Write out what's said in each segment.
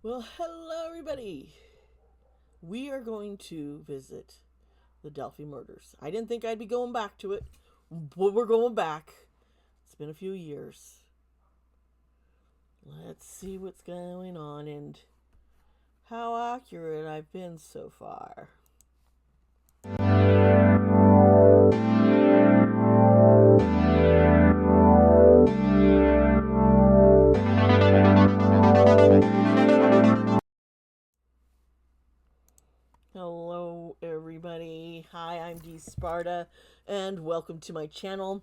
Well, hello everybody. We are going to visit the Delphi murders. I didn't think I'd be going back to it, but we're going back. It's been a few years. Let's see what's going on and how accurate I've been so far. Hello everybody. Hi, I'm Dee Sparta and welcome to my channel.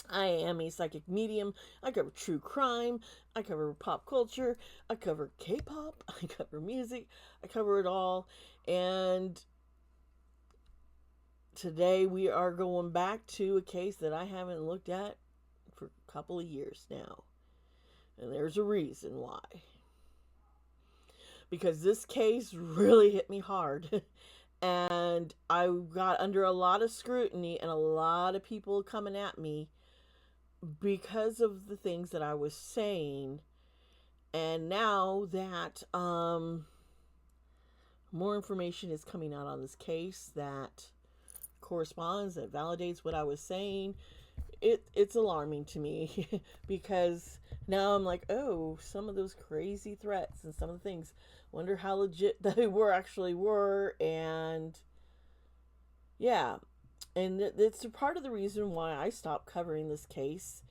I am a psychic medium. I cover true crime. I cover pop culture. I cover K-pop. I cover music. I cover it all. And today we are going back to a case that I haven't looked at for a couple of years now. And there's a reason why. Because this case really hit me hard. And I got under a lot of scrutiny and a lot of people coming at me because of the things that I was saying. And now that more information is coming out on this case that corresponds, that validates what I was saying, it's alarming to me because now I'm like, oh, some of those crazy threats and some of the things, wonder how legit they actually were. And yeah, and it's a part of the reason why I stopped covering this case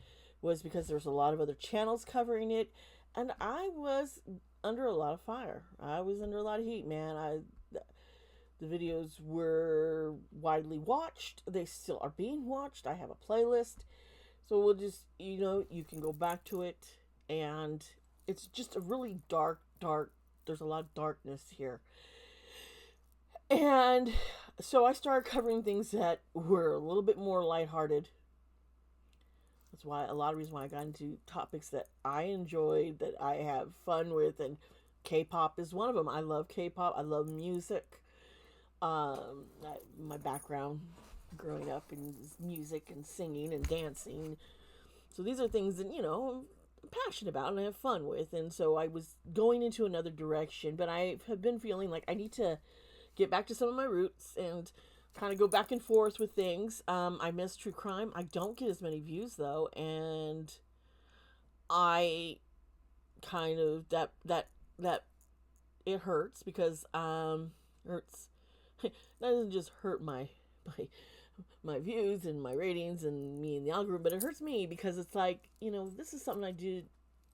was because there's a lot of other channels covering it, and I was under a lot of fire. I was under a lot of heat, man. The videos were widely watched. They still are being watched. I have a playlist, so we'll just, you can go back to it, and it's just a really dark. There's a lot of darkness here. And so I started covering things that were a little bit more lighthearted. That's why a lot of reasons why I got into topics that I enjoyed, that I have fun with, and K-pop is one of them. I love K-pop. I love music. My background growing up in music and singing and dancing. So these are things that, I'm passionate about and I have fun with. And so I was going into another direction, but I have been feeling like I need to get back to some of my roots and kind of go back and forth with things. I miss true crime. I don't get as many views though, and I kind of that it hurts because hurts. That doesn't just hurt my views and my ratings and me and the algorithm, but it hurts me because it's like, this is something I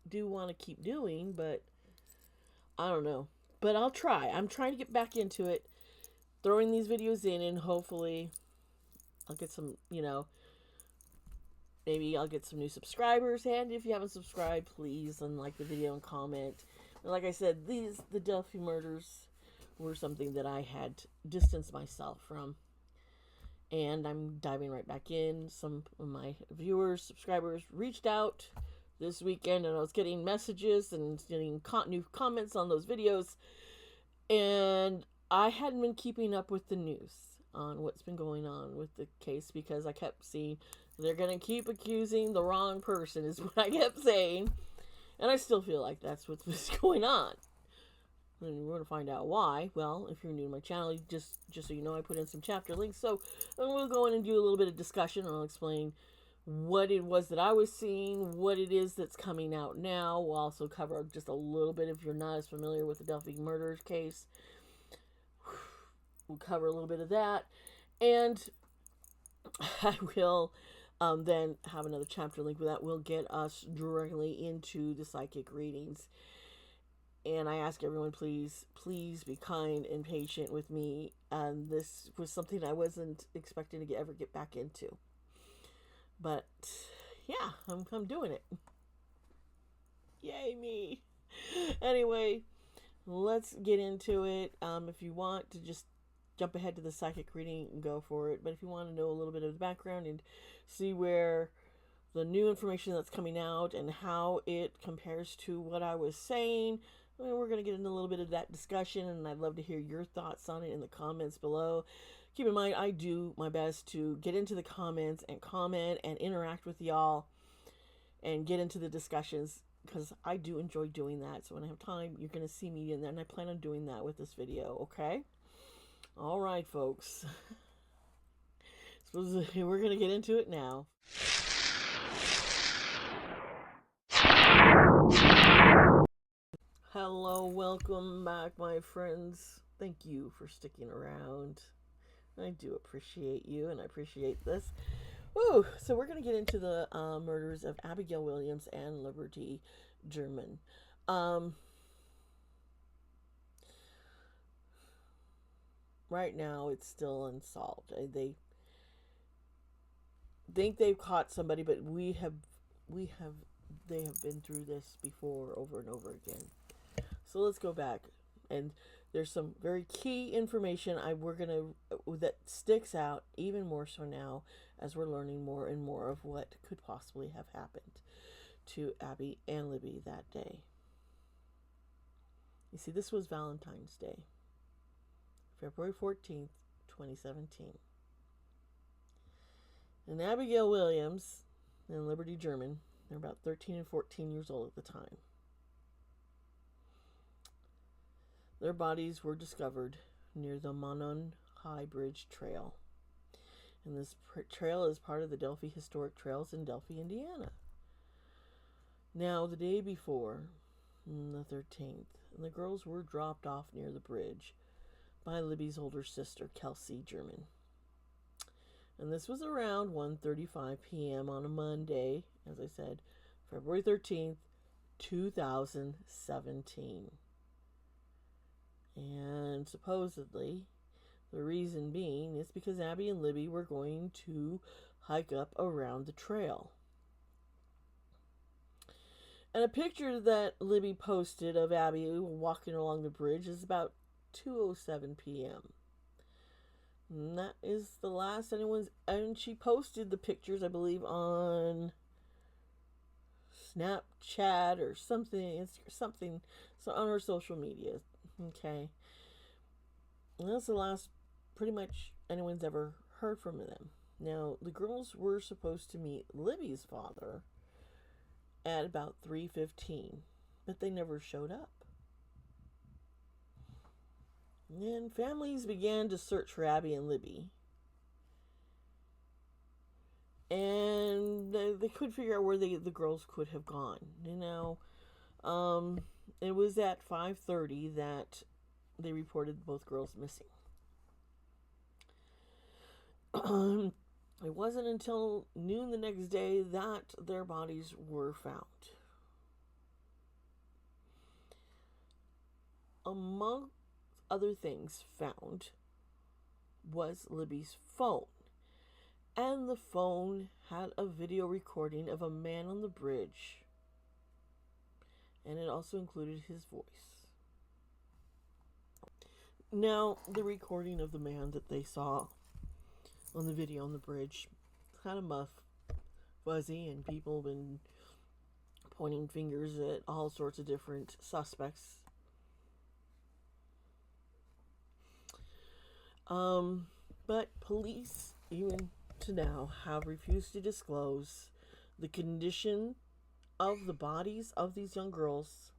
do want to keep doing, but I don't know. But I'll try. I'm trying to get back into it, throwing these videos in, and hopefully I'll get some, maybe I'll get some new subscribers. And if you haven't subscribed, please like the video and comment. And like I said, the Delphi murders were something that I had distanced myself from. And I'm diving right back in. Some of my viewers, subscribers reached out this weekend, and I was getting messages and getting new comments on those videos. And I hadn't been keeping up with the news on what's been going on with the case because I kept seeing they're going to keep accusing the wrong person is what I kept saying. And I still feel like that's what's going on. And we're going to find out why. Well, if you're new to my channel, just so you know, I put in some chapter links. So we'll go in and do a little bit of discussion, and I'll explain what it was that I was seeing, what it is that's coming out now. We'll also cover just a little bit, if you're not as familiar with the Delphi murder case. We'll cover a little bit of that. And I will then have another chapter link that will get us directly into the psychic readings. And I ask everyone, please be kind and patient with me. And this was something I wasn't expecting to ever get back into. But yeah, I'm doing it. Yay me. Anyway, let's get into it. If you want to just jump ahead to the psychic reading and go for it. But if you want to know a little bit of the background and see where the new information that's coming out and how it compares to what I was saying, we're going to get into a little bit of that discussion, and I'd love to hear your thoughts on it in the comments below. Keep in mind, I do my best to get into the comments and comment and interact with y'all and get into the discussions because I do enjoy doing that. So when I have time, you're going to see me in there, and I plan on doing that with this video, okay? All right, folks. So we're going to get into it now. Hello, welcome back, my friends. Thank you for sticking around. I do appreciate you, and I appreciate this. Woo! So we're going to get into the murders of Abigail Williams and Liberty German. Right now, it's still unsolved. They think they've caught somebody, but they have been through this before, over and over again. So let's go back, and there's some very key information that sticks out even more so now as we're learning more and more of what could possibly have happened to Abby and Libby that day. You see, this was Valentine's Day, February 14th, 2017. And Abigail Williams and Liberty German, they're about 13 and 14 years old at the time. Their bodies were discovered near the Monon High Bridge Trail. And this trail is part of the Delphi Historic Trails in Delphi, Indiana. Now, the day before, the 13th, the girls were dropped off near the bridge by Libby's older sister, Kelsey German. And this was around 1:35 p.m. on a Monday, as I said, February 13th, 2017. And supposedly, the reason being is because Abby and Libby were going to hike up around the trail. And a picture that Libby posted of Abby walking along the bridge is about 2:07 p.m. And that is the last and she posted the pictures, I believe, on Snapchat or something, so on her social media. Okay. And that's the last pretty much anyone's ever heard from them. Now, the girls were supposed to meet Libby's father at about 3:15, but they never showed up. And families began to search for Abby and Libby. And they couldn't figure out where the girls could have gone. You know, it was at 5:30 that they reported both girls missing. It wasn't until noon the next day that their bodies were found. Among other things found was Libby's phone. And the phone had a video recording of a man on the bridge. And it also included his voice. Now, the recording of the man that they saw on the video on the bridge kind of fuzzy, and people have been pointing fingers at all sorts of different suspects. But police, even to now, have refused to disclose the condition of the bodies of these young girls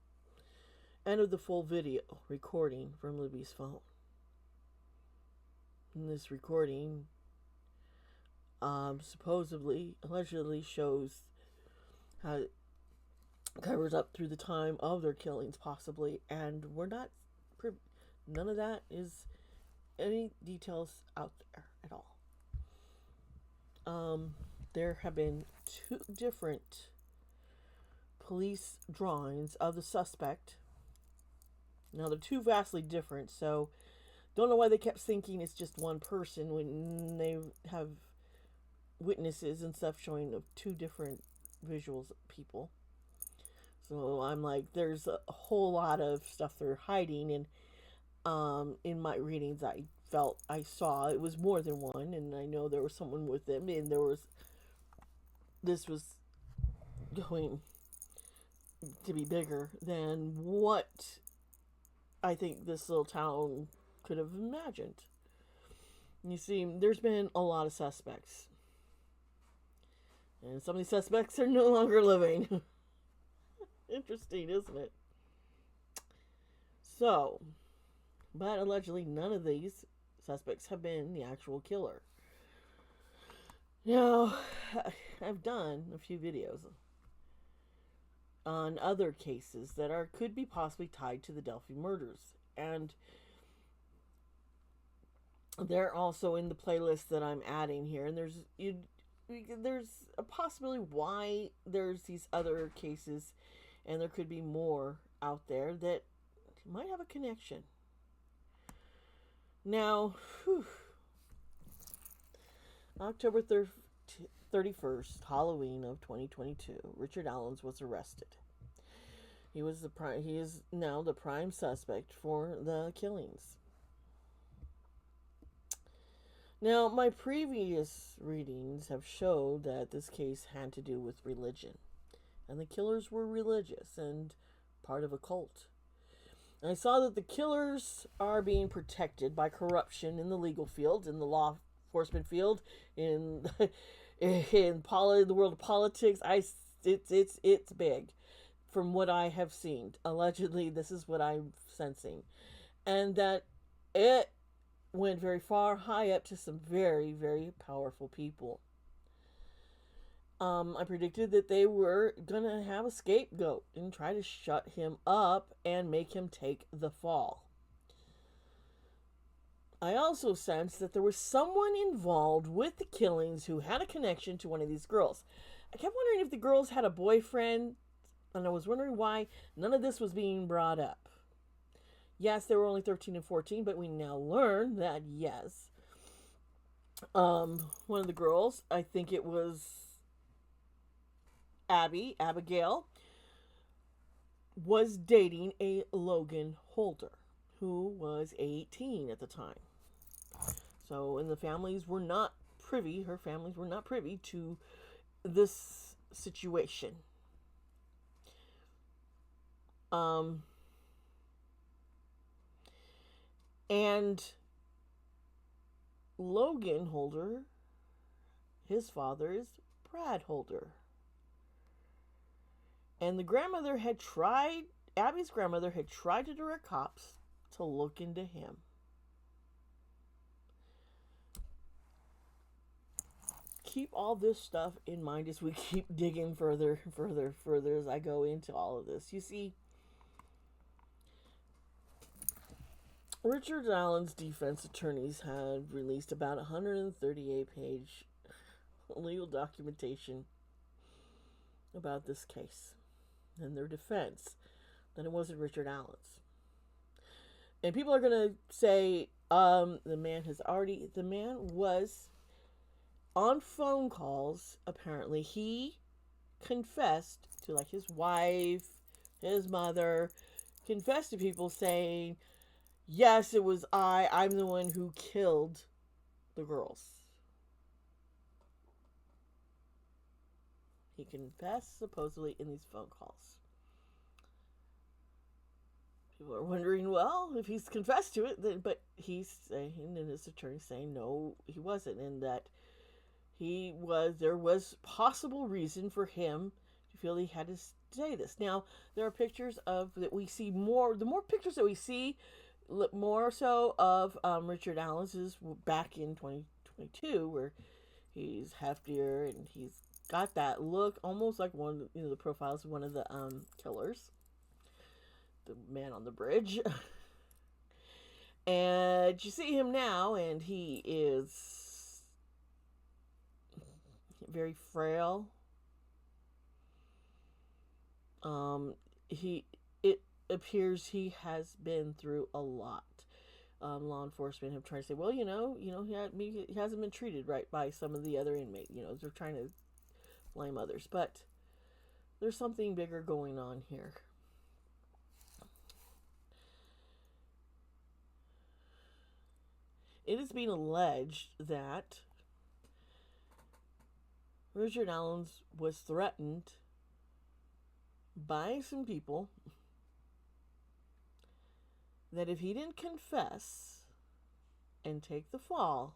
and of the full video recording from Libby's phone. And this recording allegedly shows how it covers up through the time of their killings, possibly, and none of that is any details out there at all. There have been two different police drawings of the suspect. Now, they're two vastly different, so don't know why they kept thinking it's just one person when they have witnesses and stuff showing of two different visuals of people. So I'm like, there's a whole lot of stuff they're hiding, and in my readings I saw it was more than one, and I know there was someone with them, and this was going to be bigger than what I think this little town could have imagined. You see, there's been a lot of suspects, and some of these suspects are no longer living. Interesting, isn't it? So, but allegedly none of these suspects have been the actual killer. Now, I've done a few videos on other cases that could be possibly tied to the Delphi murders, and they're also in the playlist that I'm adding here. And there's a possibility why there's these other cases, and there could be more out there that might have a connection. Now, October 31st, Halloween of 2022, Richard Allens was arrested. He is now the prime suspect for the killings. Now, my previous readings have showed that this case had to do with religion, and the killers were religious and part of a cult. And I saw that the killers are being protected by corruption in the legal field, in the law enforcement field, in the world of politics. It's big, from what I have seen. Allegedly, this is what I'm sensing, and that it went very far, high up to some very, very powerful people. I predicted that they were gonna have a scapegoat and try to shut him up and make him take the fall. I also sensed that there was someone involved with the killings who had a connection to one of these girls. I kept wondering if the girls had a boyfriend, and I was wondering why none of this was being brought up. Yes, they were only 13 and 14, but we now learn that, yes, one of the girls, I think it was Abigail, was dating a Logan Holder, who was 18 at the time. So, and the families were not privy, her families were not privy to this situation. And Logan Holder, his father is Brad Holder. And the grandmother had tried, Abby's grandmother had tried to direct cops to look into him. Keep all this stuff in mind as we keep digging further as I go into all of this. You see, Richard Allen's defense attorneys had released about 138-page legal documentation about this case and their defense that it wasn't Richard Allen's. And people are going to say the man was on phone calls. Apparently he confessed to, like, his wife, his mother, confessed to people saying, yes, it was I'm the one who killed the girls. He confessed supposedly in these phone calls. People are wondering, well, if he's confessed to it, then, but he's saying, and his attorney saying, no, he wasn't, and that there was possible reason for him to feel he had to say this. Now, there are pictures that we see more, the more pictures that we see, more so of Richard Allen's is back in 2022, where he's heftier and he's got that look almost like one, the profiles of one of the killers, the man on the bridge. And you see him now, and he is very frail. It appears he has been through a lot. Law enforcement have tried to say, well, he hasn't been treated right by some of the other inmates. They're trying to blame others, but there's something bigger going on here. It is being alleged that Richard Allen was threatened by some people that if he didn't confess and take the fall,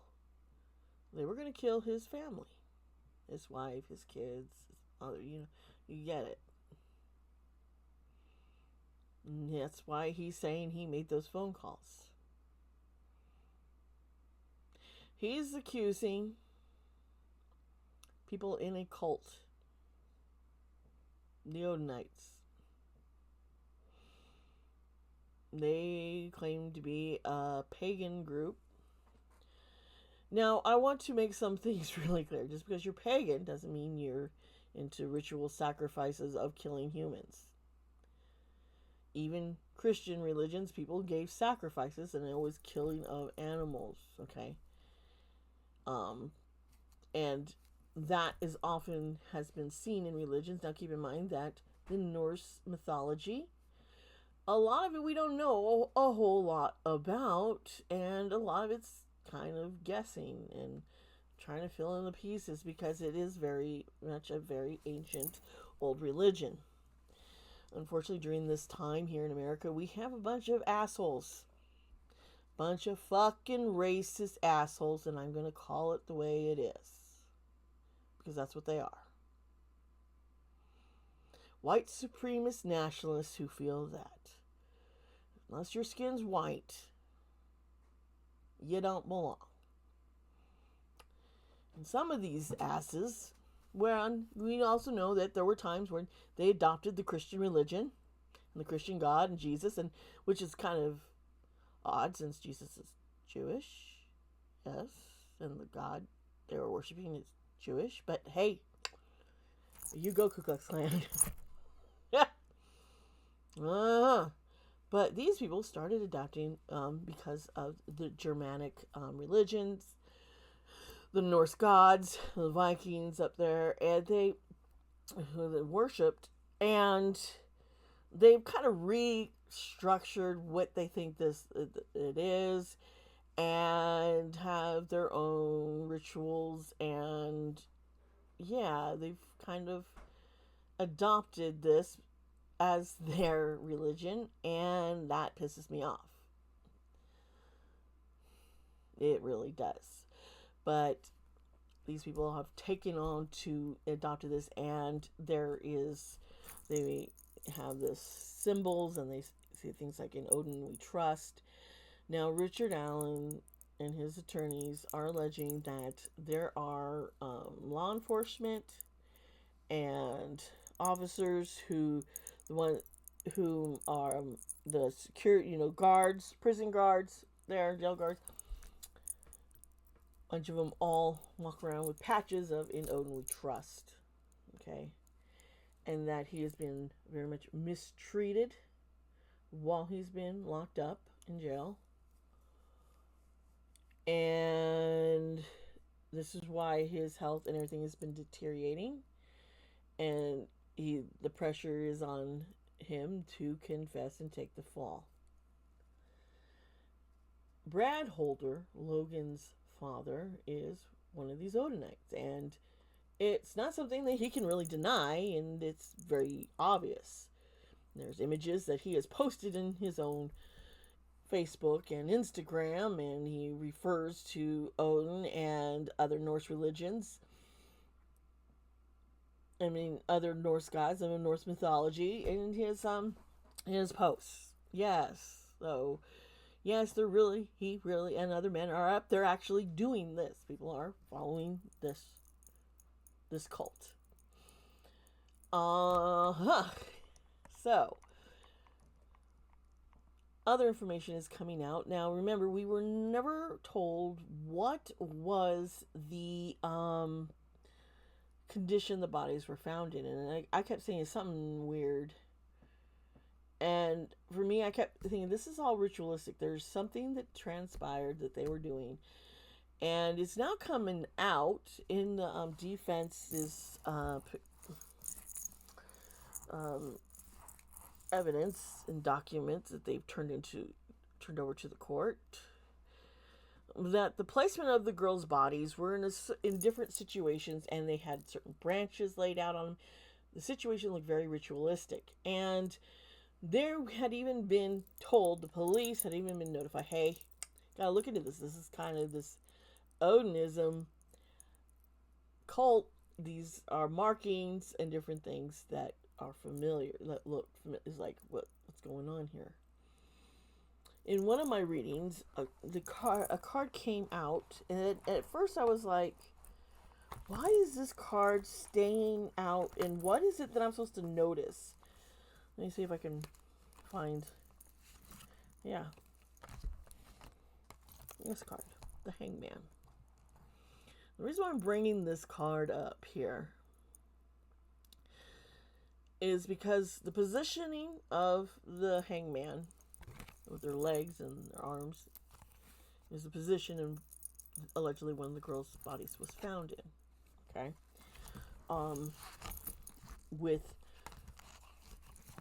they were going to kill his family, his wife, his kids, his mother, you get it. And that's why he's saying he made those phone calls. He's accusing people in a cult, the Odinites. They claim to be a pagan group. Now, I want to make some things really clear. Just because you're pagan doesn't mean you're into ritual sacrifices of killing humans. Even Christian religions, people gave sacrifices, and it was killing of animals, okay? And that is often has been seen in religions. Now, keep in mind that the Norse mythology, a lot of it we don't know a whole lot about, and a lot of it's kind of guessing and trying to fill in the pieces because it is very much a very ancient old religion. Unfortunately, during this time here in America, we have a bunch of assholes. Bunch of fucking racist assholes, and I'm going to call it the way it is. Because that's what they are. White supremacist nationalists who feel that unless your skin's white, you don't belong. And some of these asses, we also know that there were times when they adopted the Christian religion and the Christian God and Jesus, and which is kind of odd since Jesus is Jewish, yes, and the God they were worshiping is Jewish. But hey, you go, Ku Klux Klan. But these people started adopting because of the Germanic religions, the Norse gods, the Vikings up there, and who they worshipped, and they've kind of restructured what they think it is, and have their own rituals, and yeah, they've kind of adopted this as their religion, and that pisses me off. It really does. But these people have taken on to adopted this, and they have this symbols, and they say things like, in Odin we trust. Now, Richard Allen and his attorneys are alleging that there are law enforcement and officers who are the security, guards, prison guards, jail guards. A bunch of them all walk around with patches of "In Odin We Trust," okay, and that he has been very much mistreated while he's been locked up in jail, and this is why his health and everything has been deteriorating, and the pressure is on him to confess and take the fall. Brad Holder, Logan's father, is one of these Odinites, and it's not something that he can really deny, and it's very obvious. There's images that he has posted in his own Facebook and Instagram, and he refers to Odin and other Norse religions. Other Norse gods of Norse mythology in his posts. Yes. So, yes, he really, and other men are up there actually doing this. People are following this cult. So, other information is coming out. Now, remember, we were never told what was the condition the bodies were found in, and I kept saying it's something weird, and for me I kept thinking this is all ritualistic. There's something that transpired that they were doing, and it's now coming out in the defense's evidence and documents that they've turned over to the court, that the placement of the girls' bodies were in different situations, and they had certain branches laid out on them. The situation looked very ritualistic, and there had even been told, the police had even been notified, hey, gotta look into this. This is kind of this Odinism cult. These are markings and different things that are familiar, that look familiar. It's like, what's what's going on here. In one of my readings, a card came out, and at first I was like, why is this card staying out, and what is it that I'm supposed to notice? Let me see if I can find, yeah, this card, the Hangman. The reason why I'm bringing this card up here is because the positioning of the Hangman with their legs and their arms is the position in allegedly one of the girls' bodies was found in. Okay. With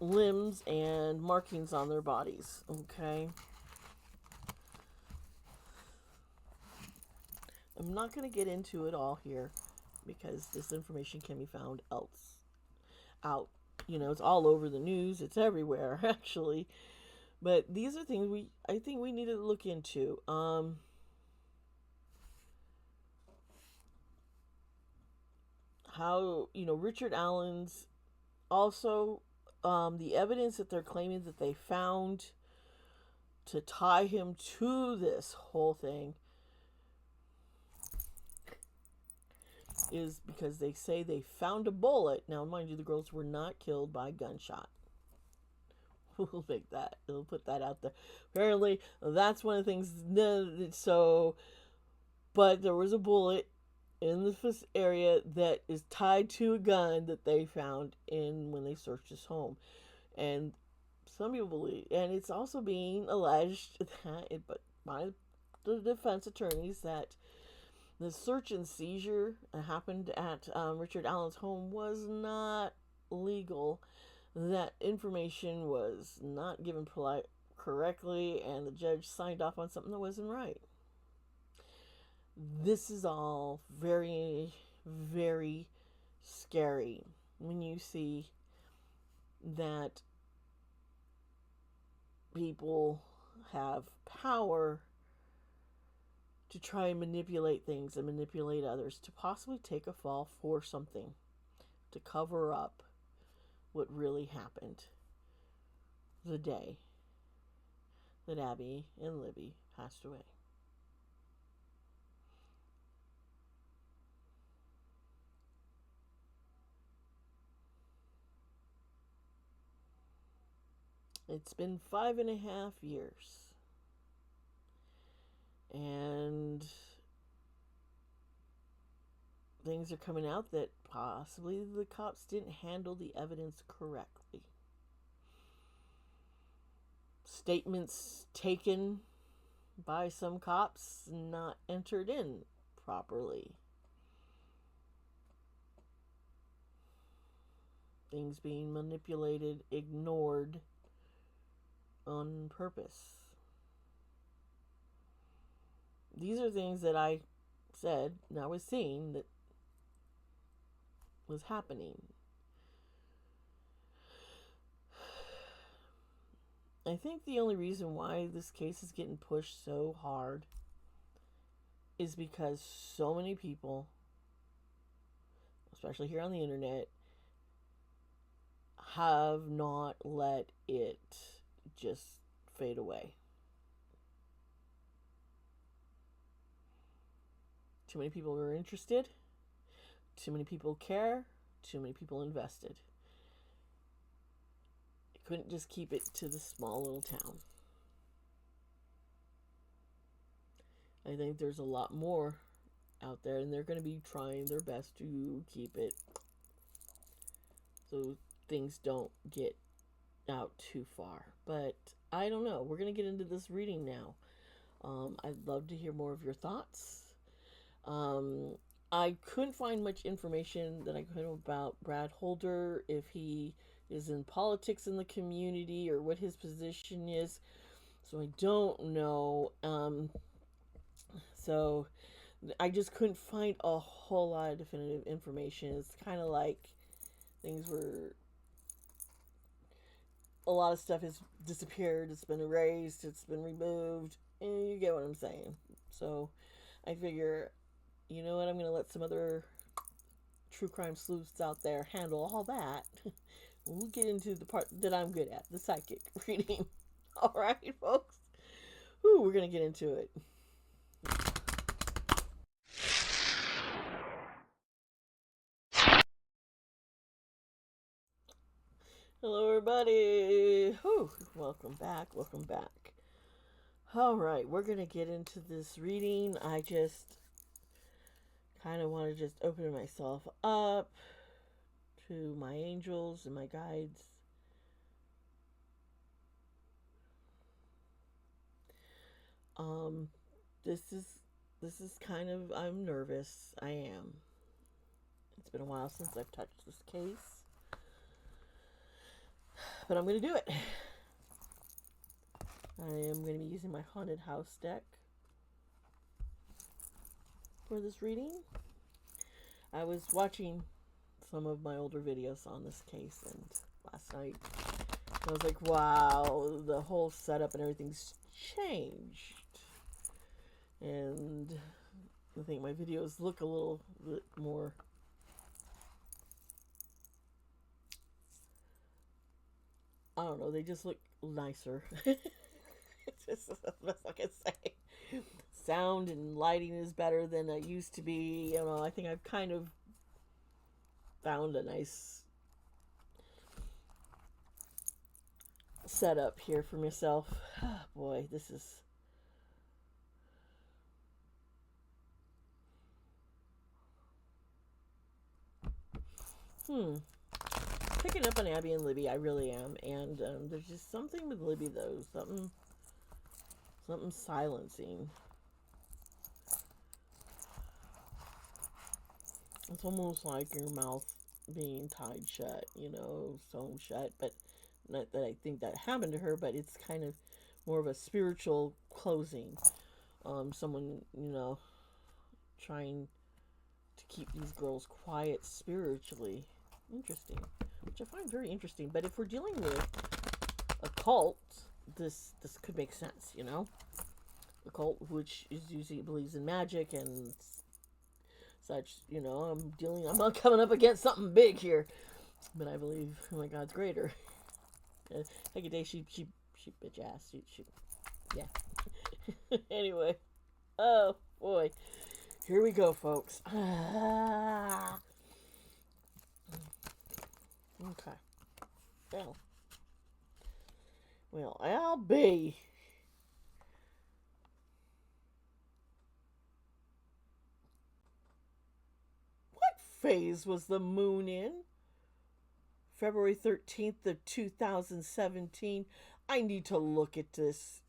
limbs and markings on their bodies. Okay. I'm not going to get into it all here because this information can be found out. You know, it's all over the news. It's everywhere, actually. But these are things I think we need to look into. How, you know, Richard Allen's also, the evidence that they're claiming that they found to tie him to this whole thing is because they say they found a bullet. Now, mind you, the girls were not killed by gunshot. We'll make that. We'll put that out there. Apparently, that's one of the things. So, but there was a bullet in this area that is tied to a gun that they found in when they searched his home, and some people believe, and it's also being alleged that, but by the defense attorneys, that the search and seizure that happened at Richard Allen's home was not legal. That information was not given correctly, and the judge signed off on something that wasn't right. This is all very, very scary when you see that people have power to try and manipulate things and manipulate others to possibly take a fall for something, to cover up what really happened the day that Abby and Libby passed away. It's been 5.5 years. And things are coming out that possibly the cops didn't handle the evidence correctly. Statements taken by some cops not entered in properly. Things being manipulated, ignored on purpose. These are things that I said and I was seeing that was happening. I think the only reason why this case is getting pushed so hard is because so many people, especially here on the internet, have not let it just fade away. Too many people are interested. Too many people care. Too many people invested. You couldn't just keep it to the small little town. I think there's a lot more out there, and they're going to be trying their best to keep it so things don't get out too far. But I don't know. We're going to get into this reading now. I'd love to hear more of your thoughts. I couldn't find much information that I could about Brad Holder, if he is in politics in the community or what his position is. So I don't know. So I just couldn't find a whole lot of definitive information. It's kind of like things were, a lot of stuff has disappeared, it's been erased, it's been removed, and you get what I'm saying. So I figure, you know what, I'm going to let some other true crime sleuths out there handle all that we'll get into the part that I'm good at, the psychic reading. All right, folks. Whew, we're gonna get into it. Hello, everybody. Whew, welcome back. Welcome back. All right, we're gonna get into this reading. I just kind of want to just open myself up to my angels and my guides. This is kind of, I'm nervous. I am. It's been a while since I've touched this case, but I'm going to do it. I am going to be using my Haunted House deck for this reading. I was watching some of my older videos on this case, and last night I was like, wow, the whole setup and everything's changed. And I think my videos look a little bit more I don't know, they just look nicer. It's just the best I can say. Sound and lighting is better than it used to be. You know, I think I've kind of found a nice setup here for myself. Oh, boy, this is... Picking up on Abby and Libby, I really am. And there's just something with Libby, though. Something silencing. It's almost like your mouth being tied shut, you know, sewn shut. But not that I think that happened to her, but it's kind of more of a spiritual closing. Someone, you know, trying to keep these girls quiet spiritually. Interesting. Which I find very interesting. But if we're dealing with a cult, this could make sense, you know? A cult which is usually believes in magic and such, you know. I'm not coming up against something big here, but I believe, oh my God's greater. Like a day she bitch ass. She yeah. Anyway, oh boy, here we go, folks. Okay. Well, I'll be. What phase was the moon in? February 13th of 2017. I need to look at this.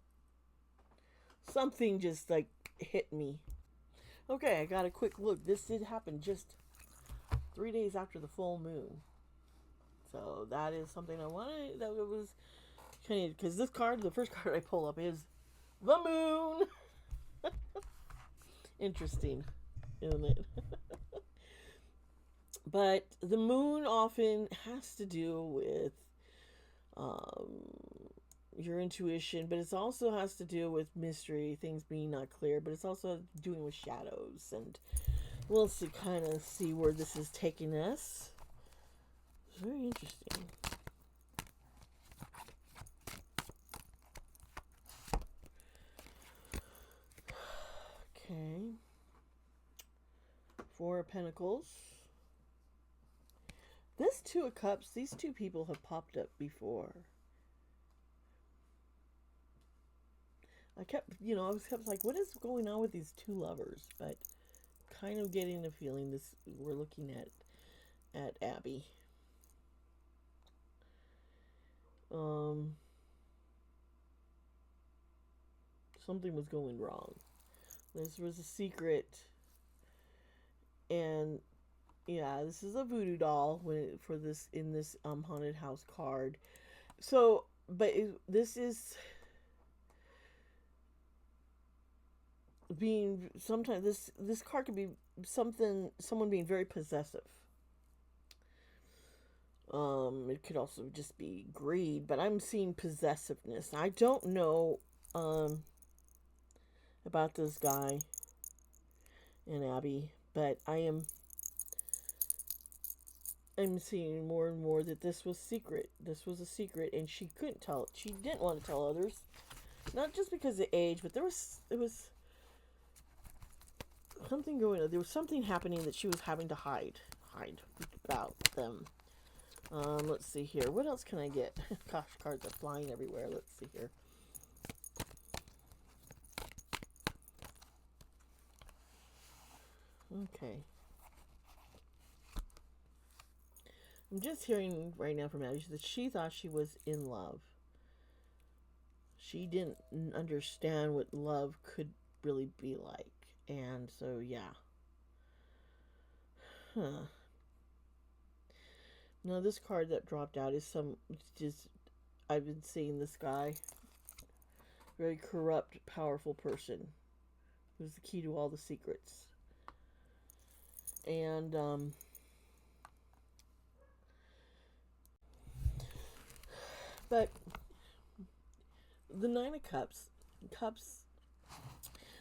Something just like hit me. Okay, I got a quick look. This did happen just 3 days after the full moon. So that is something I wanted. That was kind of, because this card, the first card I pull up is the moon. Interesting, isn't it? But the moon often has to do with your intuition, but it also has to do with mystery, things being not clear, but it's also doing with shadows. And we'll kind of see where this is taking us. It's very interesting. Okay. Four of Pentacles. This Two of Cups, these two people have popped up before. I was kept like, what is going on with these two lovers? But kind of getting the feeling we're looking at Abby. Something was going wrong. This was a secret, and yeah, this is a voodoo doll in this haunted house card. So, but this is being sometimes this card could be someone being very possessive. It could also just be greed, but I'm seeing possessiveness. I don't know about this guy and Abby, but I am I'm seeing more and more that this was secret. This was a secret, and she couldn't tell. She didn't want to tell others, not just because of age, but there was something going on. There was something happening that she was having to hide about them. Let's see here. What else can I get? Gosh, cards are flying everywhere. Let's see here. Okay. I'm just hearing right now from Abby that she thought she was in love. She didn't understand what love could really be like. And so, yeah. Huh. Now, this card that dropped out is I've been seeing this guy. Very corrupt, powerful person. Who's the key to all the secrets. And, but the Nine of Cups,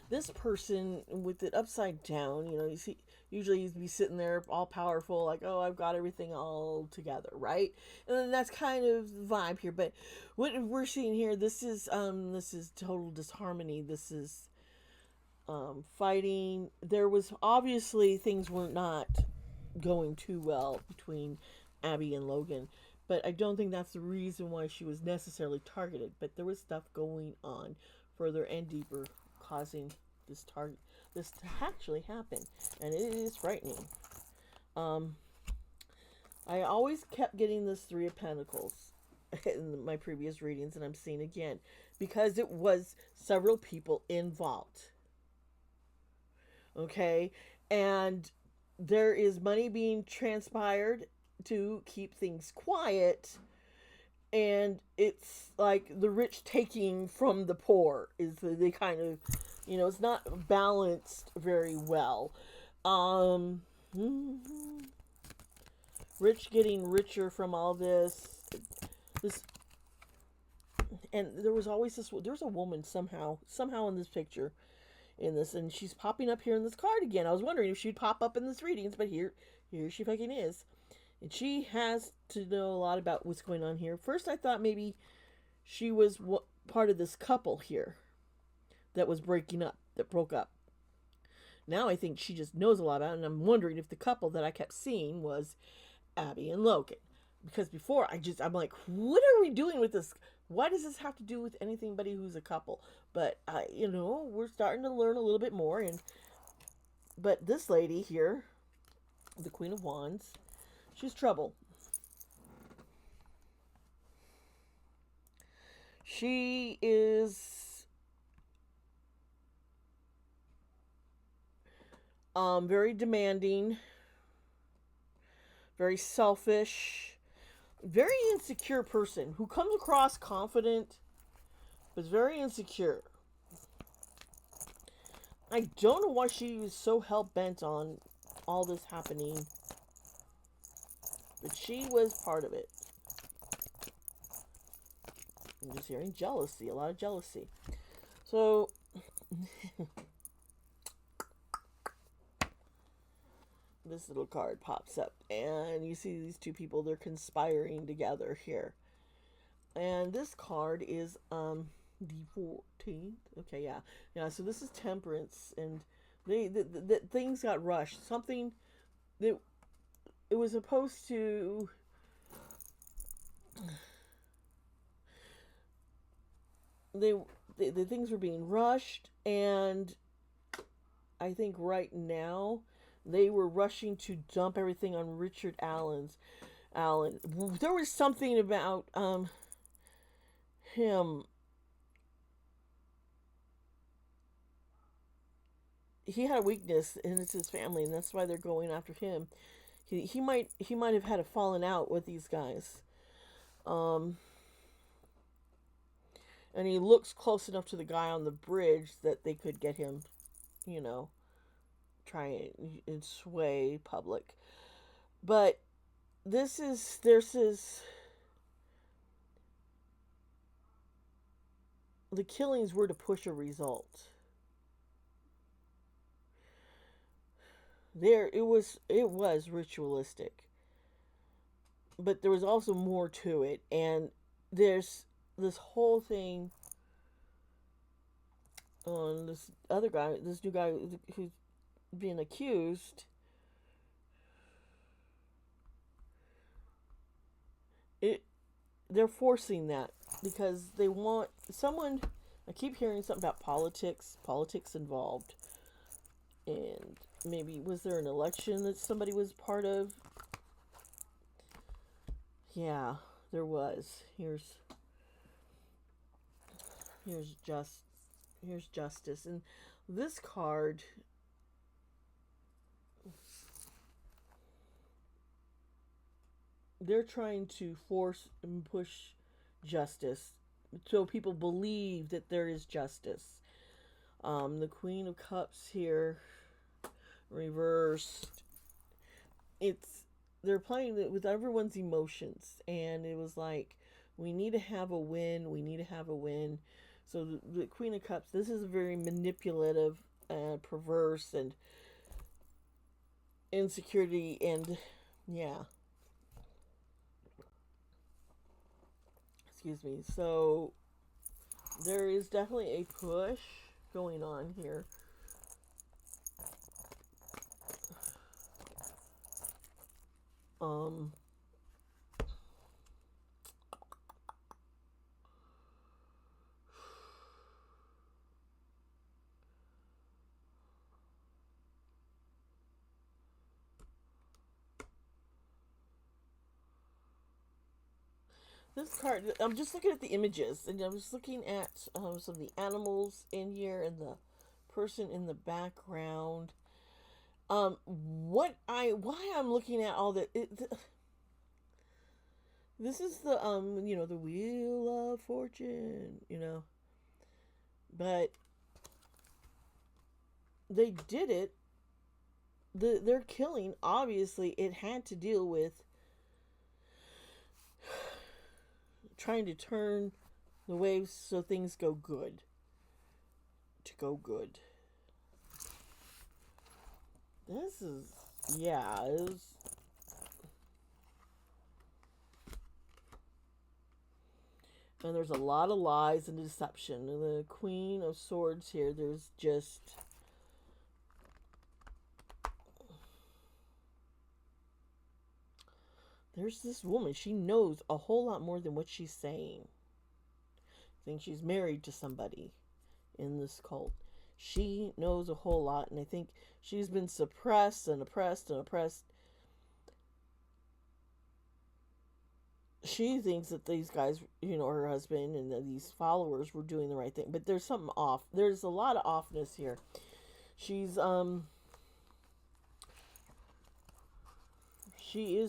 this person with it upside down, you see, usually he'd be sitting there all powerful, like, oh, I've got everything all together, right? And then that's kind of the vibe here. But what we're seeing here, this is total disharmony. This is fighting. There was obviously things were not going too well between Abby and Logan. But I don't think that's the reason why she was necessarily targeted. But there was stuff going on further and deeper, causing this to actually happen, and it is frightening. I always kept getting this Three of Pentacles in my previous readings, and I'm seeing again because it was several people involved. Okay, and there is money being transpired to keep things quiet, and it's like the rich taking from the poor is the kind of, it's not balanced very well. Rich getting richer from all this, and there was always there's a woman somehow in this picture, and she's popping up here in this card again. I was wondering if she'd pop up in this readings, but here she fucking is. And she has to know a lot about what's going on here. First, I thought maybe she was part of this couple here that was that broke up. Now I think she just knows a lot about it, and I'm wondering if the couple that I kept seeing was Abby and Logan. Because before, I'm like, what are we doing with this? Why does this have to do with anybody who's a couple? But, we're starting to learn a little bit more. But this lady here, the Queen of Wands, she's trouble. She is very demanding, very selfish, very insecure person who comes across confident, but is very insecure. I don't know why she was so hell-bent on all this happening, but she was part of it. I'm just hearing jealousy, a lot of jealousy. So, this little card pops up, and you see these two people, they're conspiring together here. And this card is the 14th. Okay, yeah. So this is Temperance, and the things got rushed. Something that it was supposed to. The things were being rushed, and I think right now they were rushing to dump everything on Richard Allen. There was something about him. He had a weakness, and it's his family, and that's why they're going after him. He might have had a falling out with these guys. And he looks close enough to the guy on the bridge that they could get him, try and sway public. But this is the killings were to push a result. It was ritualistic. but there was also more to it. And there's this whole thing on this other guy, this new guy who's being accused. They're forcing that because they want someone. I keep hearing something about politics involved, and maybe was there an election that somebody was part of? Yeah, there was. Here's justice, and this card. They're trying to force and push justice so people believe that there is justice. The Queen of Cups here, reversed. They're playing it with everyone's emotions, and it was like, we need to have a win. We need to have a win. So the Queen of Cups, this is very manipulative and perverse and insecurity, and yeah. Excuse me. So there is definitely a push going on here. This card, I'm just looking at the images, and I'm just looking at some of the animals in here and the person in the background. Why I'm looking at all that, this is the, the Wheel of Fortune, but they did it. Their killing, obviously, it had to deal with trying to turn the waves so things go good. To go good. This is, yeah, it was. And there's a lot of lies and deception. And the Queen of Swords here, there's just. There's this woman, she knows a whole lot more than what she's saying. I think she's married to somebody in this cult. She knows a whole lot, and I think she's been suppressed and oppressed and oppressed. She thinks that these guys, her husband and these followers were doing the right thing, but there's something off. There's a lot of offness here. She is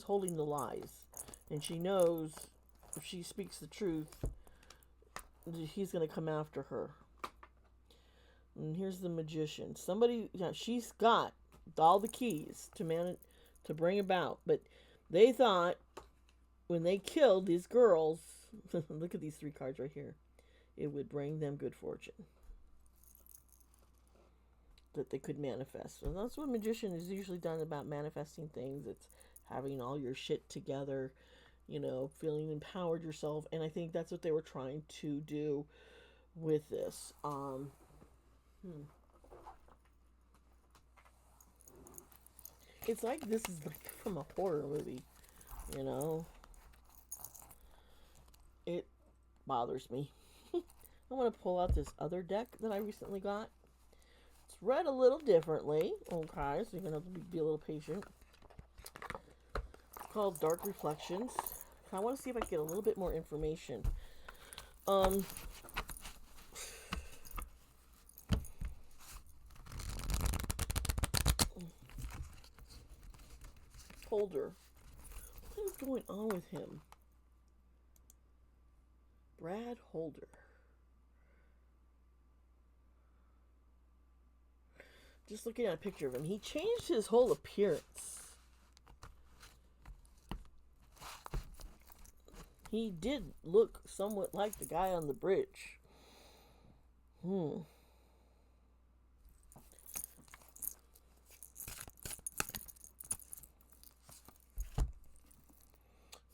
holding the lies, and she knows if she speaks the truth, he's going to come after her. And here's the Magician. She's got all the keys to bring about, but they thought when they killed these girls, look at these 3 cards right here, it would bring them good fortune. That they could manifest. And that's what Magician is usually done about manifesting things. It's having all your shit together, feeling empowered yourself. And I think that's what they were trying to do with this. It's like this is like from a horror movie, It bothers me. I want to pull out this other deck that I recently got. It's read a little differently. Okay, so you're going to have to be a little patient. Called Dark Reflections. I want to see if I can get a little bit more information. Holder. What is going on with him? Brad Holder. Just looking at a picture of him. He changed his whole appearance. He did look somewhat like the guy on the bridge.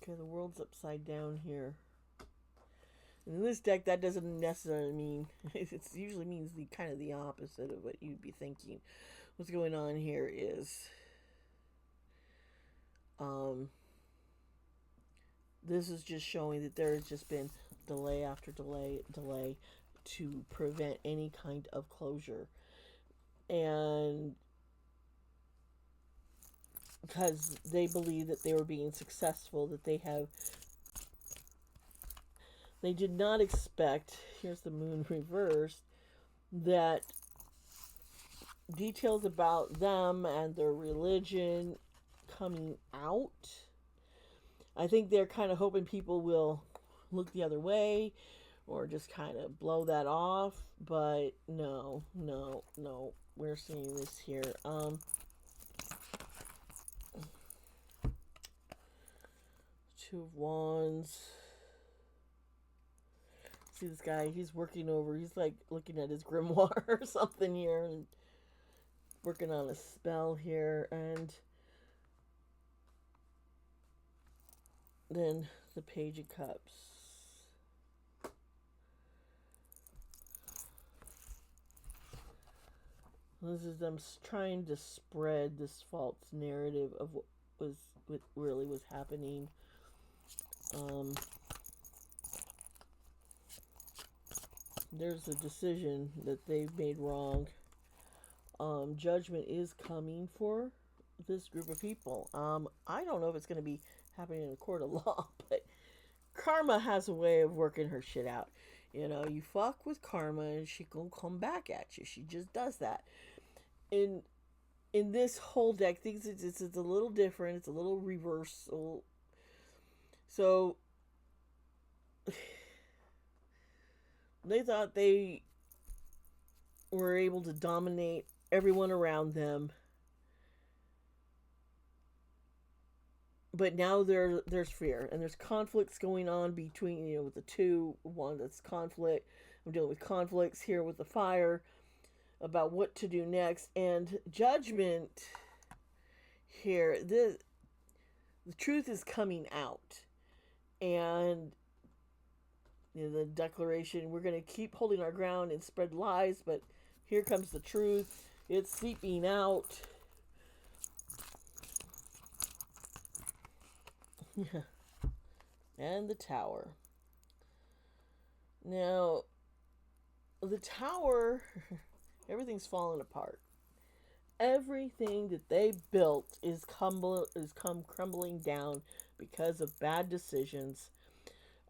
Okay, the world's upside down here. And in this deck, that doesn't necessarily mean, it usually means the kind of the opposite of what you'd be thinking. What's going on here is, this is just showing that there has just been delay after delay to prevent any kind of closure. And because they believe that they were being successful, that they did not expect, here's the moon reversed, that details about them and their religion coming out. I think they're kind of hoping people will look the other way or just kind of blow that off, but no, we're seeing this here. Two of Wands. See this guy, he's working over, he's like looking at his grimoire or something here and working on a spell here. And then the Page of Cups. This is them trying to spread this false narrative of what really was happening. There's a decision that they've made wrong. Judgment is coming for this group of people. I don't know if it's going to be happening in a court of law, but karma has a way of working her shit out. You know, you fuck with karma and she gonna come back at you. She just does that. In this whole deck, things it's a little different. It's a little reversal. So they thought they were able to dominate everyone around them. But now there's fear and there's conflicts going on between, with the two. One that's conflict. I'm dealing with conflicts here with the fire about what to do next. And judgment here, the truth is coming out. And the declaration, we're going to keep holding our ground and spread lies, but here comes the truth. It's seeping out. And the Tower. Now, the Tower, everything's falling apart. Everything that they built is crumbling down because of bad decisions.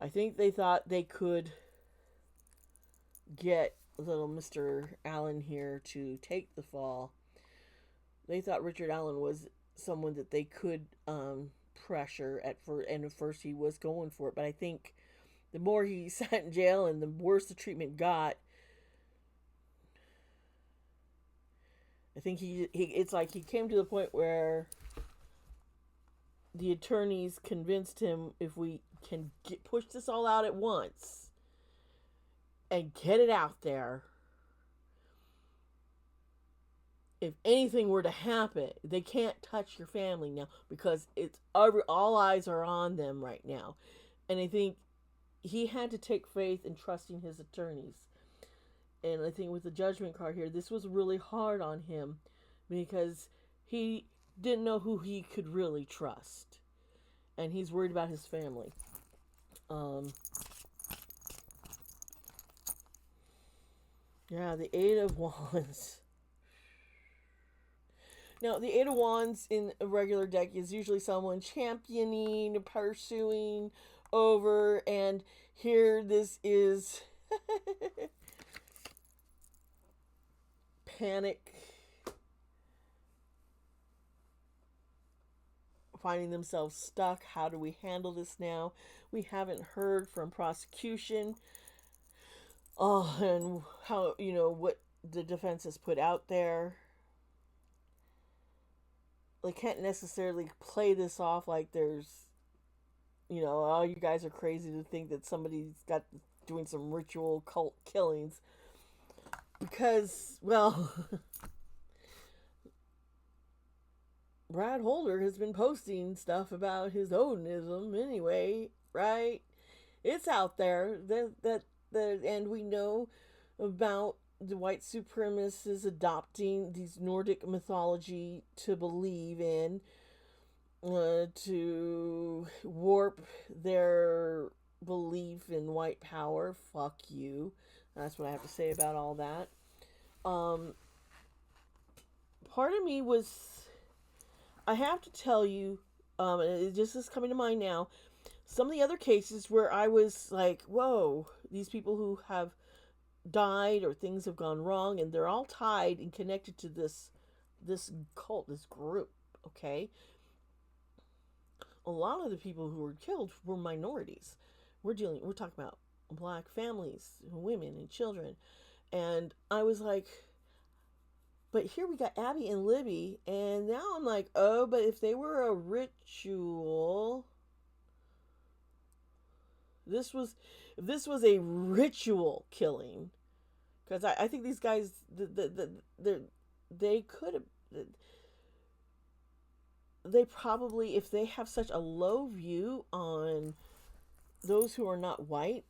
I think they thought they could get little Mr. Allen here to take the fall. They thought Richard Allen was someone that they could pressure and at first he was going for it, but I think the more he sat in jail and the worse the treatment got, I think it's like he came to the point where the attorneys convinced him, if we can push this all out at once and get it out there, if anything were to happen, they can't touch your family now because it's all eyes are on them right now. And I think he had to take faith in trusting his attorneys. And I think with the Judgment card here, this was really hard on him because he didn't know who he could really trust. And he's worried about his family. Yeah, the Eight of Wands. Now, the Eight of Wands in a regular deck is usually someone championing, pursuing over, and here this is panic, finding themselves stuck. How do we handle this now? We haven't heard from prosecution. And how, what the defense has put out there. They can't necessarily play this off like there's, oh, you guys are crazy to think that somebody's got doing some ritual cult killings. Because, well, Brad Holder has been posting stuff about his Odinism anyway, right? It's out there and we know about the white supremacists adopting these Nordic mythology to believe in, to warp their belief in white power. Fuck you. That's what I have to say about all that. Part of me was, I have to tell you, it just is coming to mind now, some of the other cases where I was like, whoa, these people who have died or things have gone wrong, and they're all tied and connected to this cult, this group, okay? A lot of the people who were killed were minorities. We're talking about black families, women and children. And I was like, but here we got Abby and Libby, and now I'm like, oh, but if they were a ritual, if this was a ritual killing, because I think these guys, they could have, they probably, if they have such a low view on those who are not white,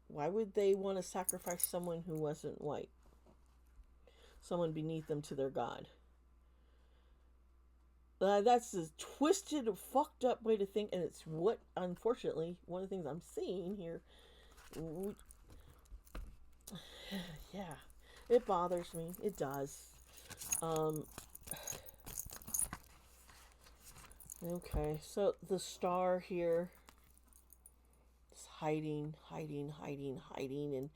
why would they want to sacrifice someone who wasn't white? Someone beneath them to their god. That's a twisted, fucked up way to think, and it's what, unfortunately, one of the things I'm seeing here. Yeah, it bothers me. It does. Okay, so the star here is hiding, and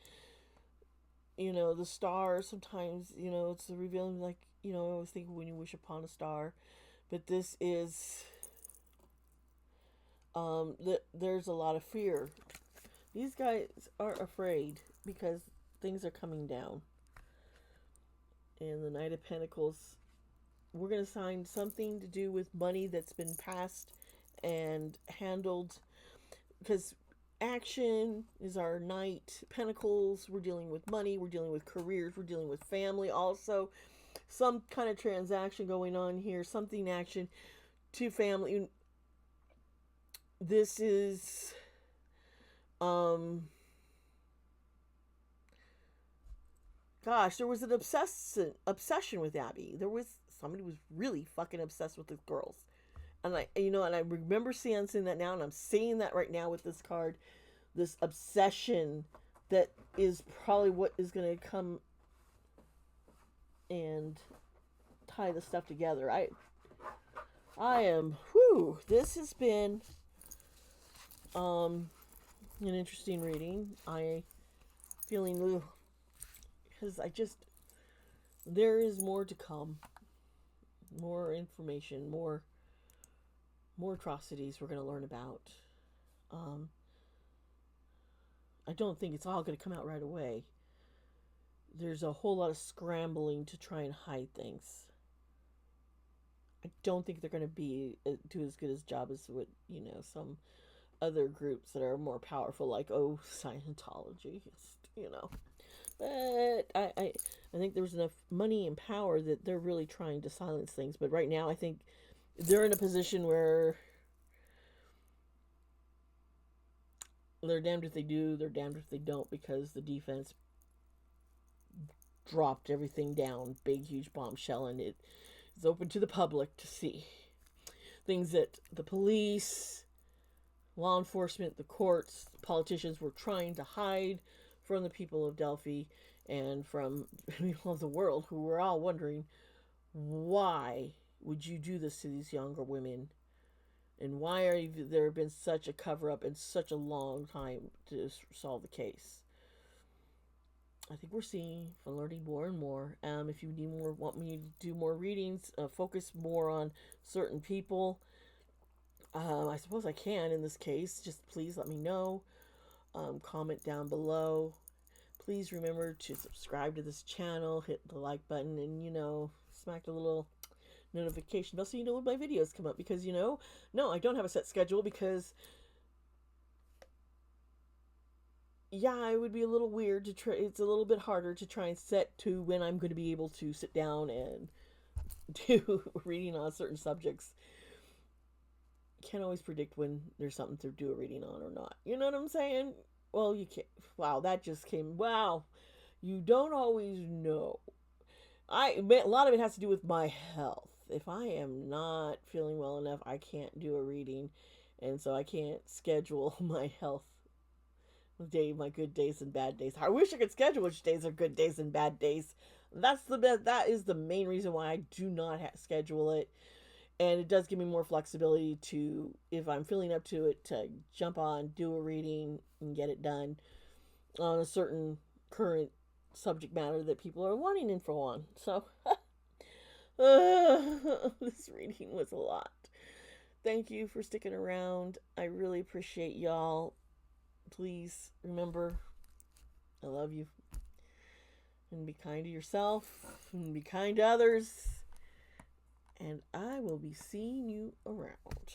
you know, the star sometimes, you know, it's the revealing, like, you know, I always think when you wish upon a star, but this is, there's a lot of fear. These guys are afraid because things are coming down. And the Knight of Pentacles, we're going to sign something to do with money that's been passed and handled, because action is our Knight. Pentacles, we're dealing with money, we're dealing with careers, we're dealing with family also. Some kind of transaction going on here, something action to family. This is gosh, there was an obsession with Abby. There was somebody was really fucking obsessed with the girls. And I remember seeing that now, and I'm seeing that right now with this card, this obsession that is probably what is going to come and tie the stuff together. I am, this has been an interesting reading. I feeling, because there is more to come, more information, more atrocities we're going to learn about. I don't think it's all going to come out right away. There's a whole lot of scrambling to try and hide things. I don't think they're going to do as good a job as what, some other groups that are more powerful, like, Scientology, But I think there's enough money and power that they're really trying to silence things. But right now, I think they're in a position where they're damned if they do, they're damned if they don't, because the defense dropped everything down, big, huge bombshell, and it is open to the public to see. Things that the police, law enforcement, the courts, politicians were trying to hide from the people of Delphi and from people of the world, who were all wondering, why would you do this to these younger women? And why are there been such a cover-up and such a long time to solve the case? I think we're learning more and more. If you want me to do more readings, focus more on certain people, I suppose I can in this case. Just please let me know. Comment down below. Please remember to subscribe to this channel, hit the like button, and smack the little notification bell so you know when my videos come up, because no, I don't have a set schedule, because it would be a little weird to try. It's a little bit harder to try and set to when I'm going to be able to sit down and do reading on certain subjects, can't always predict when there's something to do a reading on or not. You know what I'm saying? Well, you can't. Wow, that just came. Wow, you don't always know. A lot of it has to do with my health. If I am not feeling well enough, I can't do a reading, and so I can't schedule my health my good days and bad days. I wish I could schedule which days are good days and bad days. That is the main reason why I do not schedule it, and it does give me more flexibility to, if I'm feeling up to it, to jump on, do a reading, and get it done on a certain current subject matter that people are wanting info on. So this reading was a lot. Thank you for sticking around. I really appreciate y'all. Please remember, I love you. And be kind to yourself. And be kind to others. And I will be seeing you around.